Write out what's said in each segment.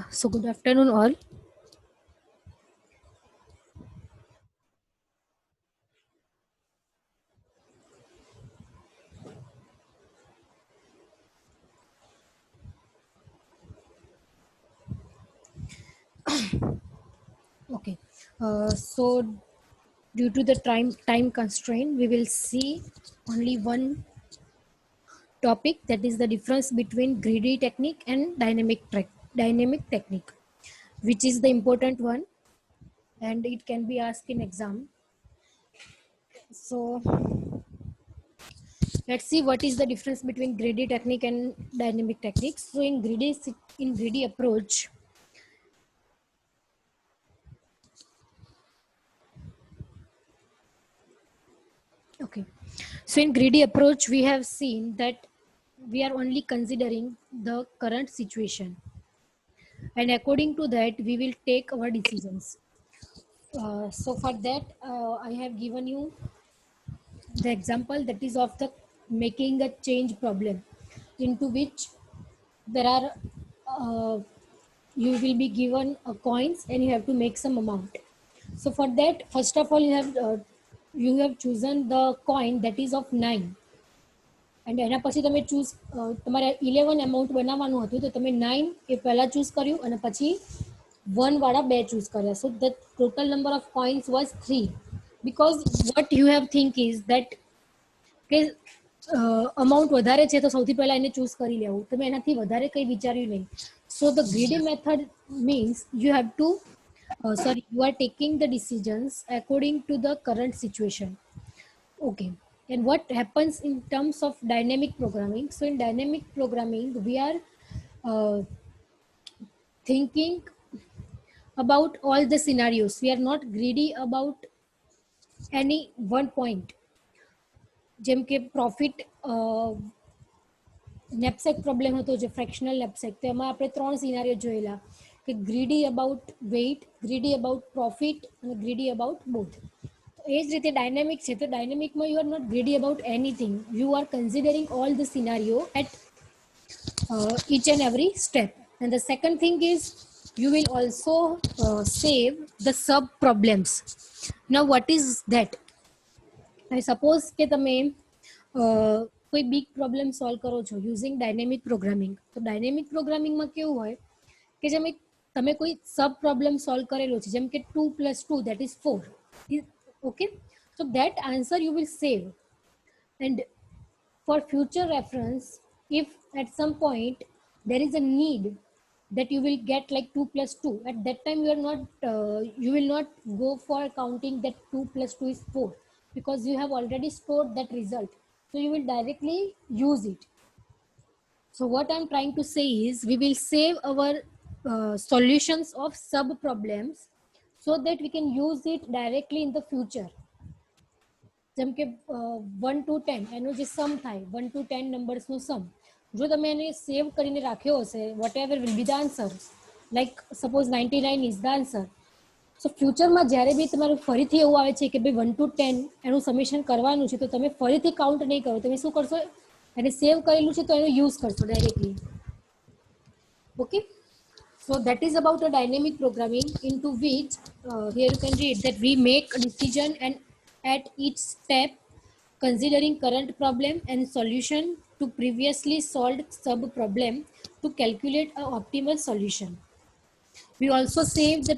So good afternoon all. Okay. So due to the time constraint, we will see only one topic, that is the difference between greedy technique and dynamic technique, which is the important one, and it can be asked in exam. So let's see what is the difference between greedy technique and dynamic technique. So in greedy approach. Okay. So in greedy approach, we have seen that we are only considering the current situation, and according to that, we will take our decisions. So for that, I have given you the example, that is of the making a change problem, into which there are you will be given a coins and you have to make some amount. So for that, first of all, you have chosen the coin that is of 9, and એના પછી તમે choose તમારે 11 amount બનાવવાનું હતું, તો તમે 9 એ પહેલા choose કર્યું અને પછી 1 વાળા બે ચૂઝ કર્યા. So the total number of coins was 3, because what you have think is that કે અમાઉન્ટ વધારે છે તો સૌથી પહેલા એને ચૂઝ કરી લેવું, તમે એનાથી વધારે કંઈ વિચાર્યું નહીં. So the greedy method means you have to you are taking the decisions according to the current situation. Okay. And what happens in terms of dynamic programming? So in dynamic programming, we are uh, thinking about all the scenarios. We are not greedy about any one point. જેમ કે profit નેપસેક problem હતો, જે fractional નેપસેક, તો એમાં આપણે 3 scenarios જોયેલા, કે greedy about weight, greedy about profit અને ગ્રીડી અબાઉટ બોથ. એ જ રીતે ડાયનેમિક છે, તો ડાયનેમિકમાં you are not greedy about anything, you are considering all the scenarios at each and every step. And the second thing is you will also save the sub problems. Now what is that? I suppose કે તમે કોઈ big problem solve કરો છો using dynamic programming. તો dynamic પ્રોગ્રામિંગમાં કેવું હોય કે જેમ તમે કોઈ સબ પ્રોબ્લેમ સોલ્વ કરેલો છે, જેમ કે 2 + 2 that is 4. Okay, so that answer you will save, and for future reference, if at some point there is a need that you will get like 2 + 2, at that time you will not go for counting that 2 + 2 is 4, because you have already stored that result, so you will directly use it. So what I'm trying to say is we will save our solutions of sub problems so that we can use it directly in the future. જેમ કે 1 to 10 એનો જે સમ થાય, 1 to 10 નંબર્સનો સમ, જો તમે એને સેવ કરીને રાખ્યો હશે, whatever will be the answer, like suppose 99 is the answer. So ફ્યુચરમાં જ્યારે બી તમારું ફરીથી એવું આવે છે કે ભાઈ 1 to 10 એનું સમેશન કરવાનું છે, તો તમે ફરીથી કાઉન્ટ નહીં કરો, તમે શું કરશો, એને સેવ કરેલું છે તો એનો યુઝ કરશો directly. Okay. So that is about a dynamic programming, into which here you can read that we make a decision and at each step considering current problem and solution to previously solved sub problem to calculate a optimal solution. We also save the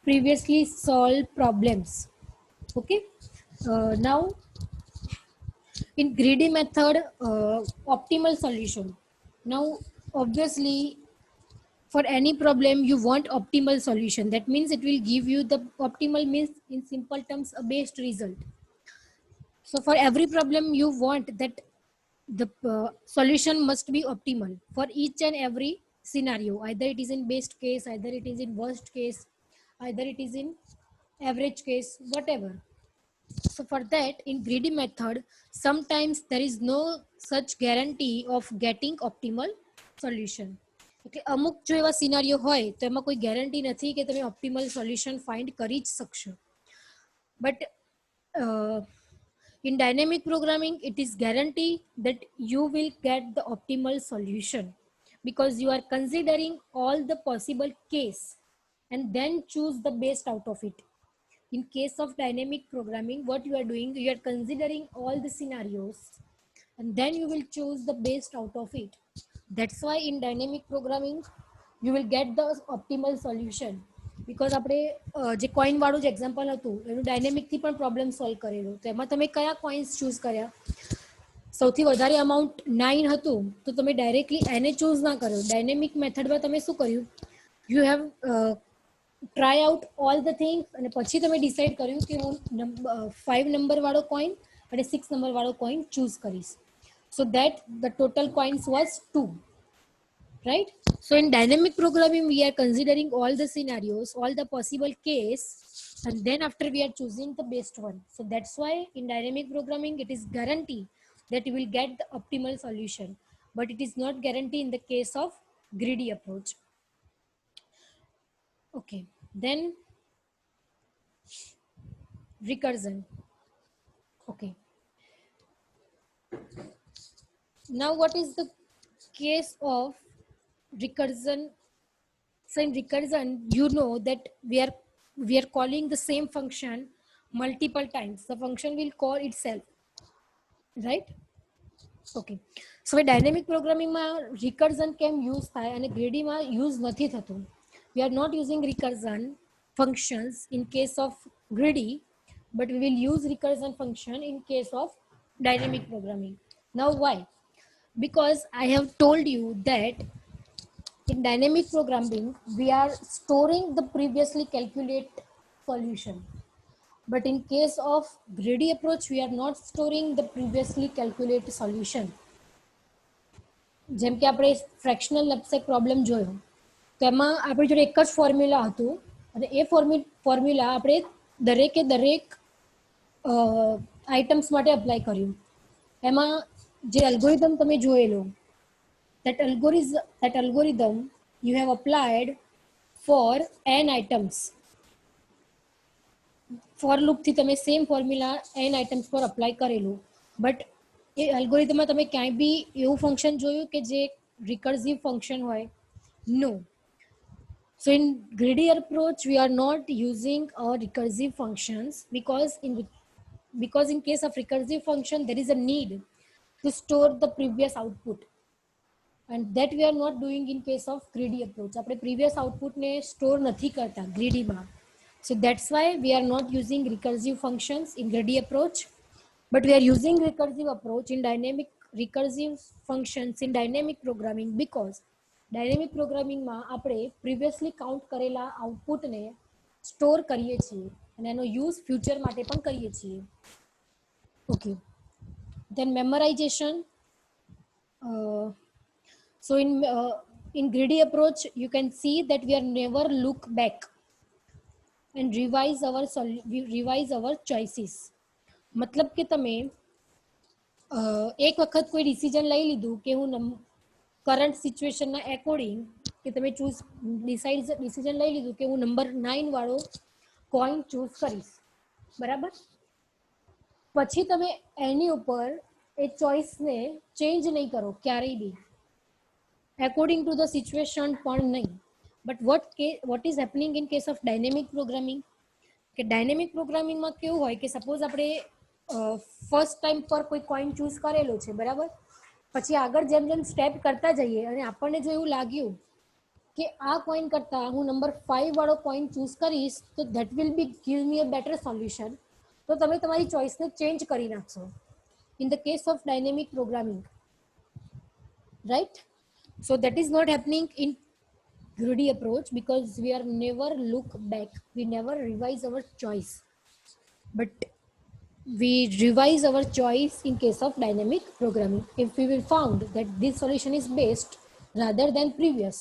previously solved problems. Okay. Now in greedy method, optimal solution. Now obviously for any problem you want optimal solution, that means it will give you the optimal, means in simple terms a best result. So for every problem you want that the solution must be optimal for each and every scenario, either it is in best case, either it is in worst case, either it is in average case, whatever. So for that, in greedy method, sometimes there is no such guarantee of getting optimal solution. એટલે અમુક જો એવા સિનારીઓ હોય તો એમાં કોઈ guarantee નથી કે તમે ઓપ્ટિમલ સોલ્યુશન ફાઇન્ડ કરી જ શકશો. But in dynamic programming, it is guarantee that you will get the optimal solution, because you are considering all the possible case and then choose the best out of it. In case of dynamic programming, what you are doing, you are considering all the scenarios and then you will choose the best out of it. That's why in dynamic programming you will get the optimal solution. Because આપણે જે coin વાળું જ example હતું એનું ડાયનેમિકથી પણ problem solve કરેલું, તો એમાં તમે કયા કોઈન્સ ચૂઝ કર્યા? સૌથી વધારે અમાઉન્ટ 9 હતું તો તમે ડાયરેક્ટલી એને ચૂઝ ના કર્યો. ડાયનેમિક મેથડમાં તમે શું કર્યું? You have try out all the things અને પછી તમે ડિસાઇડ કર્યું કે હું 5 નંબર વાળો કોઈન અને 6 નંબર વાળો કોઈન ચૂઝ કરીશ. So that the total coins was 2, right? So in dynamic programming we are considering all the scenarios, all the possible case, and then after we are choosing the best one. So that's why in dynamic programming it is guaranteed that you will get the optimal solution, but it is not guaranteed in the case of greedy approach. Okay, then recursion. Okay, now what is the case of recursion? So in recursion, you know that we are calling the same function multiple times. The function will call itself, right? Okay, so in dynamic programming માં recursion કેમ use થાય અને greedy માં use નથી થતું? We are not using recursion functions in case of greedy, but we will use recursion function in case of dynamic programming. Now why? Because I have told you that in dynamic programming we are storing the previously calculated solution, but in case of greedy approach we are not storing the previously calculated solution. જેમ કે આપણે fractional લપસેક problem જોયો તો એમાં આપણી જોડે એક જ ફોર્મ્યુલા હતું અને એ ફોર્મ્યુલા આપણે દરેકે દરેક આઇટમ્સ માટે અપ્લાય કર્યું. એમાં જે એલ્ગોરિધમ તમે જોયેલો, that algorithm you have applied for n items. For loop થી તમે સેમ ફોર્મ્યુલા n આઇટમ્સ પર અપ્લાય કરેલું, બટ એ એલ્ગોરિધમમાં તમે ક્યાંય બી એવું ફંક્શન જોયું કે જે રિકર્સિવ ફંક્શન હોય? નો. So in greedy approach we are not using our recursive functions because in case of recursive function there is a need to store the previous output, and that we are not doing in case of greedy approach. આપણે previous output ને store નથી કરતા greedy માં. So that's why we are not using recursive functions in greedy approach, but we are using recursive approach in recursive functions in dynamic programming, because dynamic programming માં આપણે previously count કરેલા output ને store કરીએ છીએ અને એનો use future માટે પણ કરીએ છીએ. Okay, then memorization. So in greedy approach you can see that we are never look back and revise our choices. मतलब કે તમે એક વખત કોઈ ડિસિઝન લઈ લીધું કે હું કરંટ સિચ્યુએશનના એકોર્ડિંગ કે તમે ડિસિઝન લઈ લીધું કે હું નંબર 9 વાળો કોઈન ચૂઝ કરીશ, બરાબર? પછી તમે એની ઉપર એ ચોઇસને ચેન્જ નહીં કરો ક્યારેય બી, according to the situation પણ નહીં. But what is happening in case of dynamic programming? કે dynamic programming માં કેવું હોય કે સપોઝ આપણે ફર્સ્ટ ટાઈમ પર કોઈ કોઈન ચૂઝ કરેલો છે, બરાબર? પછી આગળ જેમ જેમ સ્ટેપ કરતા જઈએ અને આપણને જો એવું લાગ્યું કે આ કોઈન કરતા હું નંબર 5 વાળો કોઈન ચૂઝ કરીશ તો that will be give me a better solution, તો તમે તમારી ચોઇસને ચેન્જ કરી નાખશો in the case of dynamic programming, right? So that is not happening in greedy approach because we are never look back, we never revise our choice, but we revise our choice in case of dynamic programming. If we will found that this solution is best rather than previous,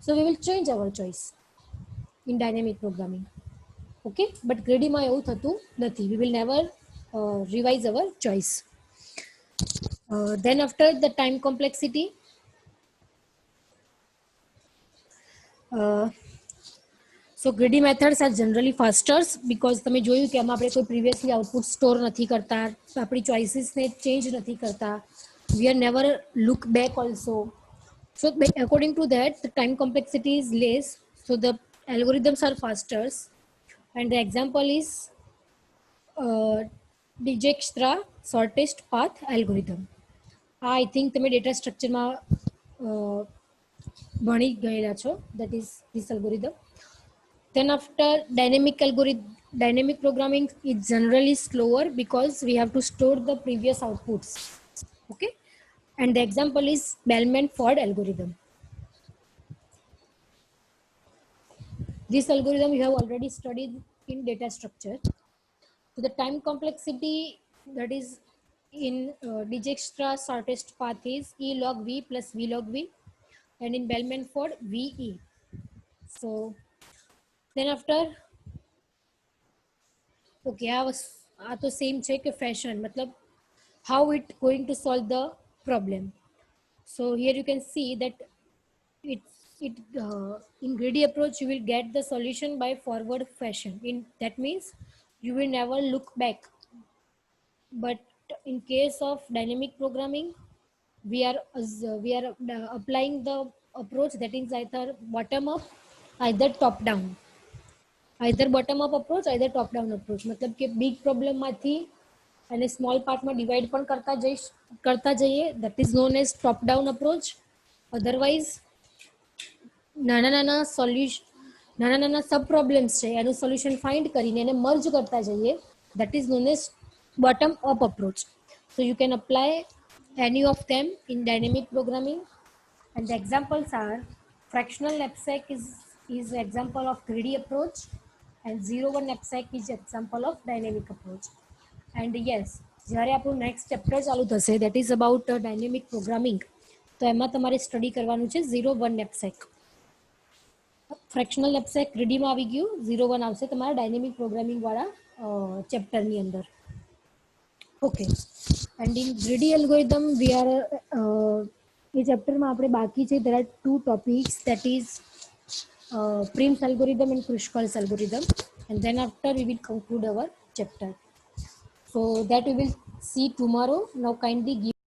so we will change our choice in dynamic programming. Okay, but greedy માં એવું થતું નથી. We will never revise our choice. Then after the time complexity, so greedy methods are generally faster because તમે જોયું કે આમાં આપણે કોઈ previously output store નથી કરતા, આપણી choices ને change નથી કરતા, we are never look back also. So according to that, the time complexity is less, so the algorithms are faster. And the example is Dijkstra shortest path algorithm. I think તમે data સ્ટ્રક્ચરમાં ભણી ગયેલા છો, that is this algorithm. Then after dynamic programming is generally slower because we have to store the previous outputs. Okay, and the example is Bellman-Ford algorithm. This algorithm you have already studied in data structure. So the time complexity, that is in Dijkstra shortest path is E log V plus V log V, and in Bellman-Ford VE. So then after, okay, આ તો same છે કે fashion મતલબ how it going to solve the problem. So here you can see that in greedy approach you will get the solution by forward fashion. That means you will never look back. But in case of dynamic programming, we are applying the approach that is either bottom up, either top down. Either bottom up approach, either top down approach. मतलब कि big problem માંથી અને small part માં divide પણ કરતા જઈએ, that is known as top down approach. Otherwise નાના sub problems છે એનું solution find કરીને એને merge કરતા જઈએ, that is known as bottom up approach. So you can apply any of them in dynamic programming, and the examples are fractional knapsack is example of greedy approach, and 0-1 knapsack is example of dynamic approach. And yes, જ્યારે આપણું next chapter ચાલુ થશે, that is about dynamic programming, તો એમાં તમારે study કરવાનું છે 0-1 knapsack. Fractional knapsack greedy માં આવી ગયું, 0-1 આવશે તમારા ડાયનેમિક પ્રોગ્રામિંગ વાળા ચેપ્ટરની અંદર. Okay, and in greedy algorithm we are એ ચેપ્ટરમાં આપણે બાકી છે, there are 2 topics, that is Prim's algorithm and Kruskal's algorithm, and then after we will conclude our chapter. So that we will see tomorrow. Now kindly give